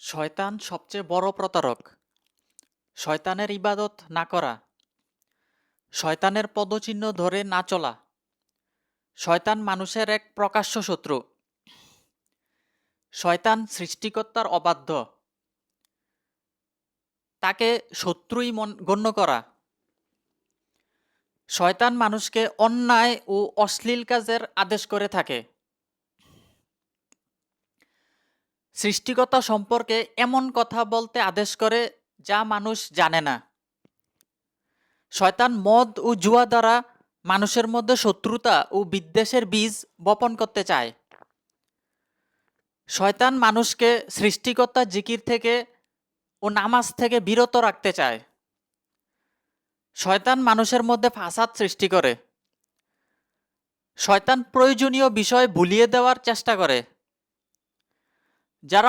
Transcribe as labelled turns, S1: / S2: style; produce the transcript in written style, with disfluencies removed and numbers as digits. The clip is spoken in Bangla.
S1: শয়তান সবচেয়ে বড় প্রতারক। শয়তানের ইবাদত না করা, শয়তানের পদচিহ্ন ধরে না চলা। শয়তান মানুষের এক প্রকাশ্য শত্রু। শয়তান সৃষ্টিকর্তার অবাধ্য, তাকে শত্রুই গণ্য করা। শয়তান মানুষকে অন্যায় ও অশ্লীল কাজের আদেশ করে থাকে। সৃষ্টিকর্তা সম্পর্কে এমন কথা বলতে আদেশ করে যা মানুষ জানে না। শয়তান মদ ও জুয়া দ্বারা মানুষের মধ্যে শত্রুতা ও বিদ্বেষের বীজ বপন করতে চায়। শয়তান মানুষকে সৃষ্টিকর্তার জিকির থেকে ও নামাজ থেকে বিরত রাখতে চায়। শয়তান মানুষের মধ্যে ফাসাদ সৃষ্টি করে। শয়তান প্রয়োজনীয় বিষয় ভুলিয়ে দেওয়ার চেষ্টা করে। যারা